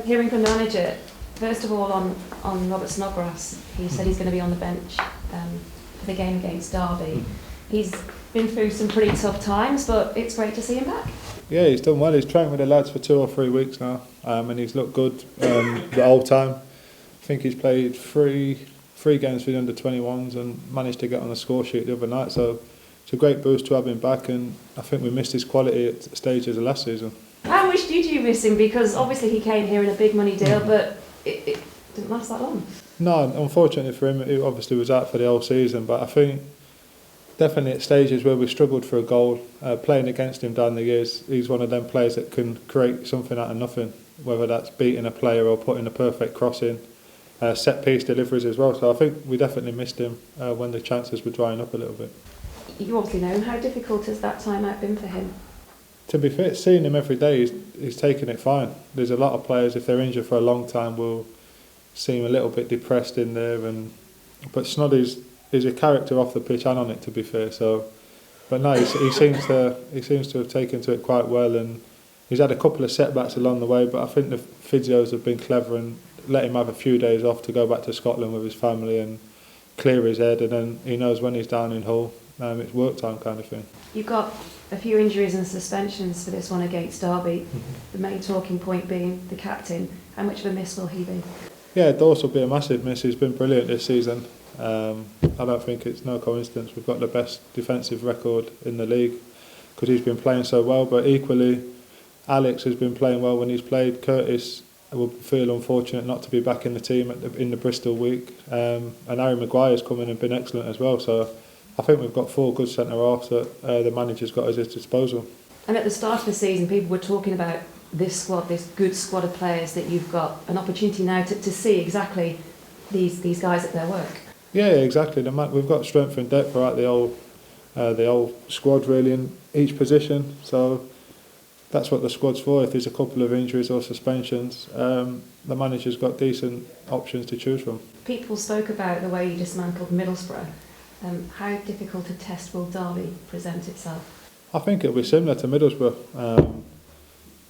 hearing from the manager, first of all on Robert Snodgrass, he said he's going to be on the bench for the game against Derby. He's been through some pretty tough times, but it's great to see him back. Yeah, he's done well. He's trained with the lads for 2 or 3 weeks now, and he's looked good the whole time. I think he's played three games for the under-21s and managed to get on the score sheet the other night, so it's a great boost to have him back, and I think we missed his quality at stages of last season. How much did you miss him? Because obviously he came here in a big money deal, but it didn't last that long. No, unfortunately for him, he obviously was out for the whole season, but I think definitely at stages where we struggled for a goal, playing against him down the years, he's one of them players that can create something out of nothing, whether that's beating a player or putting a perfect cross in, set-piece deliveries as well. So I think we definitely missed him when the chances were drying up a little bit. You obviously know, how difficult has that time out been for him? To be fair, seeing him every day, he's taking it fine. There's a lot of players, if they're injured for a long time, will seem a little bit depressed in there. But Snoddy's a character off the pitch and on it, to be fair. But no, he seems to have taken to it quite well, and he's had a couple of setbacks along the way. But I think the physios have been clever and let him have a few days off to go back to Scotland with his family and clear his head, and then he knows when he's down in Hull, it's work time kind of thing. You've got a few injuries and suspensions for this one against Derby. The main talking point being the captain. How much of a miss will he be? Yeah, Dorse will be a massive miss. He's been brilliant this season. I don't think it's no coincidence we've got the best defensive record in the league because he's been playing so well, but equally Alex has been playing well when he's played. Curtis will feel unfortunate not to be back in the team in the Bristol week, and Harry Maguire's come in and been excellent as well, so I think we've got 4 good centre-halves that the manager's got at his disposal. And at the start of the season, people were talking about this squad, this good squad of players that you've got, an opportunity now to see exactly these guys at their work. Yeah, exactly. We've got strength and depth throughout the whole squad really in each position, so that's what the squad's for. If there's a couple of injuries or suspensions, the manager's got decent options to choose from. People spoke about the way you dismantled Middlesbrough. How difficult a test will Derby present itself? I think it'll be similar to Middlesbrough.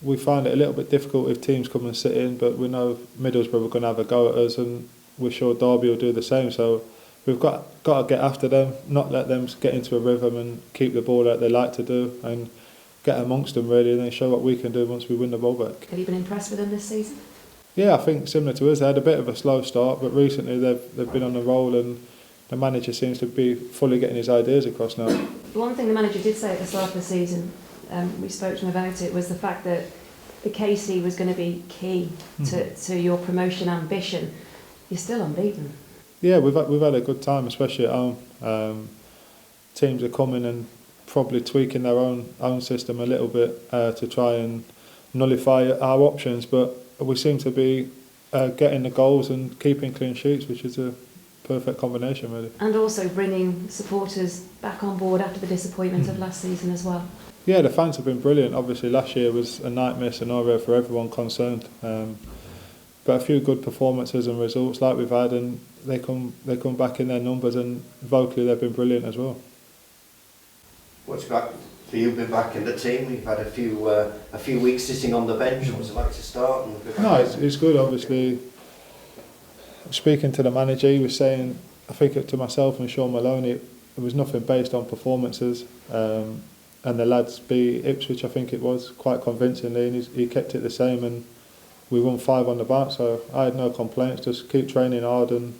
We find it a little bit difficult if teams come and sit in, but we know Middlesbrough are going to have a go at us, and we're sure Derby will do the same. So we've got to get after them, not let them get into a rhythm and keep the ball out they like to do, and get amongst them really, and then show what we can do once we win the ball back. Have you been impressed with them this season? Yeah, I think similar to us. They had a bit of a slow start, but recently they've been on a roll, and the manager seems to be fully getting his ideas across now. One thing the manager did say at the start of the season, we spoke to him about it, was the fact that the KC was going to be key to your promotion ambition. You're still unbeaten. Yeah, we've had a good time, especially at home. Teams are coming and probably tweaking their own system a little bit to try and nullify our options, but we seem to be getting the goals and keeping clean sheets, which is a perfect combination really. And also bringing supporters back on board after the disappointment of last season as well. Yeah, the fans have been brilliant. Obviously last year was a nightmare scenario for everyone concerned, but a few good performances and results like we've had, and they come back in their numbers, and vocally they've been brilliant as well. What's back for you? Been back in the team. We've had a few weeks sitting on the bench. What's it like to start? No, it's good. Obviously, speaking to the manager, he was saying, I think to myself and Sean Maloney, it was nothing based on performances, and the lads beat Ipswich, I think it was, quite convincingly, and he kept it the same, and we won 5 on the bounce, so I had no complaints. Just keep training hard and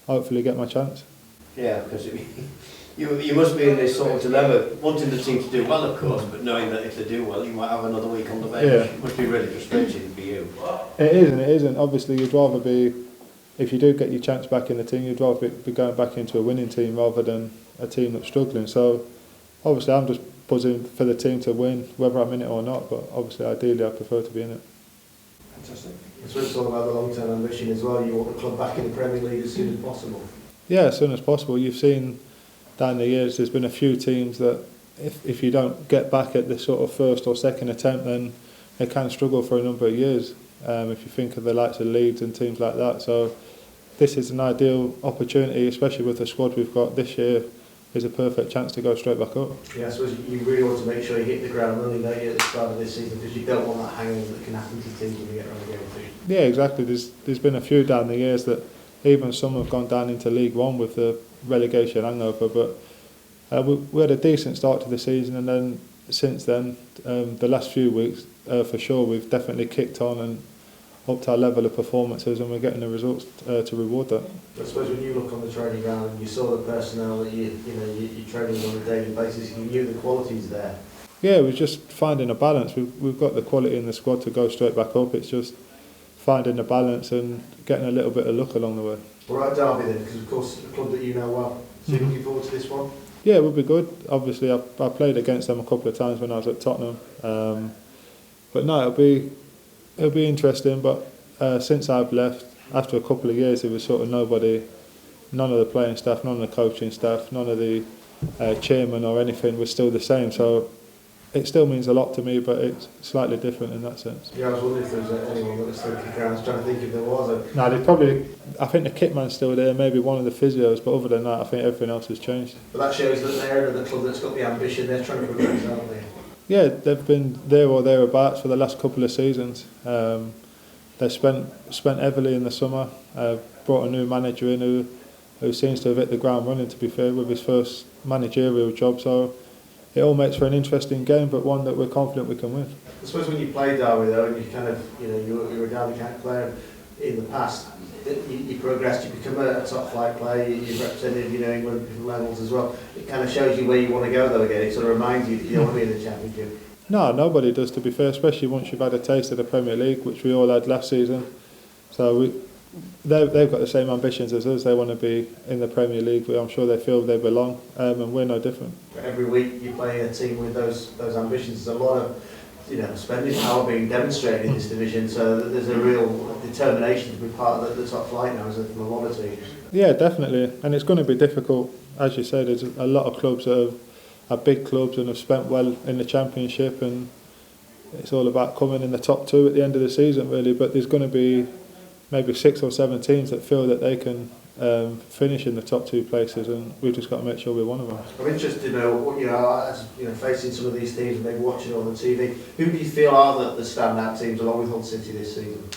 hopefully get my chance. Yeah, because you must be in this sort of dilemma, wanting the team to do well, of course, but knowing that if they do well, you might have another week on the bench. Yeah. It must be really frustrating for you. It is and it isn't. Obviously, you'd rather be, if you do get your chance back in the team, you'd rather be going back into a winning team rather than a team that's struggling. So, obviously, I'm just buzzing for the team to win, whether I'm in it or not, but obviously, ideally, I prefer to be in it. Fantastic. So it's all about the long-term ambition as well. You want the club back in the Premier League as soon as possible. Yeah, as soon as possible. You've seen down the years, there's been a few teams that if you don't get back at the sort of first or second attempt, then they can struggle for a number of years. If you think of the likes of Leeds and teams like that. So this is an ideal opportunity, especially with the squad we've got this year. is a perfect chance to go straight back up. Yeah, I suppose you really want to make sure you hit the ground running, don't you, at the start of this season, because you don't want that hangover that can happen to teams when you get relegated. Yeah, exactly. There's been a few down the years that even some have gone down into League One with the relegation hangover, but we had a decent start to the season, and then since then, the last few weeks, for sure, we've definitely kicked on and upped our level of performances, and we're getting the results to reward that. I suppose when you look on the training ground and you saw the personnel that you train with on a daily basis, you knew the qualities there. Yeah, it was just finding a balance. We've got the quality in the squad to go straight back up. It's just finding the balance and getting a little bit of luck along the way. All right, Derby then, because of course a club that you know well. So you're looking forward to this one? Yeah, it would be good. Obviously, I played against them a couple of times when I was at Tottenham. But no, it'll be interesting. But since I've left, after a couple of years, it was sort of nobody, none of the playing staff, none of the coaching staff, none of the chairman or anything was still the same. So it still means a lot to me, but it's slightly different in that sense. Yeah, I was wondering if there was anyone that was still kicking around. I was trying to think if there was. No, I think the kit man's still there, maybe one of the physios, but other than that, I think everything else has changed. But that shows that they're the club that's got the ambition. They're trying to progress, aren't they? Yeah, they've been there or thereabouts for the last couple of seasons. They spent heavily in the summer. Brought a new manager in who seems to have hit the ground running, to be fair, with his first managerial job. So it all makes for an interesting game, but one that we're confident we can win. I suppose when you play Derby though, and you kind of, you were a Derby kind of player in the past, you progressed, you become a top flight player, you've represented, England at different levels as well. It kind of shows you where you want to go though again. It sort of reminds you that you don't want to be in the Championship. No, nobody does, to be fair, especially once you've had a taste of the Premier League, which we all had last season. So they've got the same ambitions as us. They want to be in the Premier League, where I'm sure they feel they belong, and we're no different. Every week you play a team with those ambitions. There's a lot of spending power being demonstrated in this division, so there's a real determination to be part of the top flight now, isn't it, from a lot of teams? Yeah, definitely, and it's going to be difficult. As you said, there's a lot of clubs that are big clubs and have spent well in the Championship, and it's all about coming in the top two at the end of the season, really. But there's going to be maybe 6 or 7 teams that feel that they can finish in the top 2 places, and we've just got to make sure we're one of them. I'm interested to know, as facing some of these teams and maybe watching it on the TV, who do you feel are the standout teams along with Hull City this season?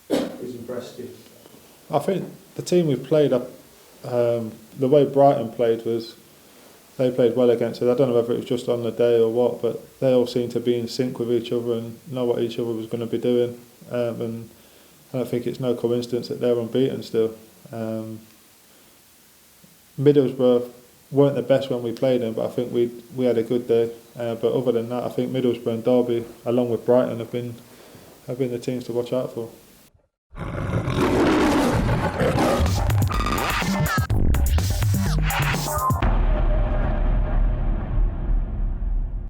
Who's impressed you? I think the team we've played, the way Brighton played was, they played well against us. I don't know whether it was just on the day or what, but they all seemed to be in sync with each other and know what each other was going to be doing. And I don't think it's no coincidence that they're unbeaten still. Middlesbrough weren't the best when we played them, but I think we had a good day. But other than that, I think Middlesbrough and Derby, along with Brighton, have been the teams to watch out for.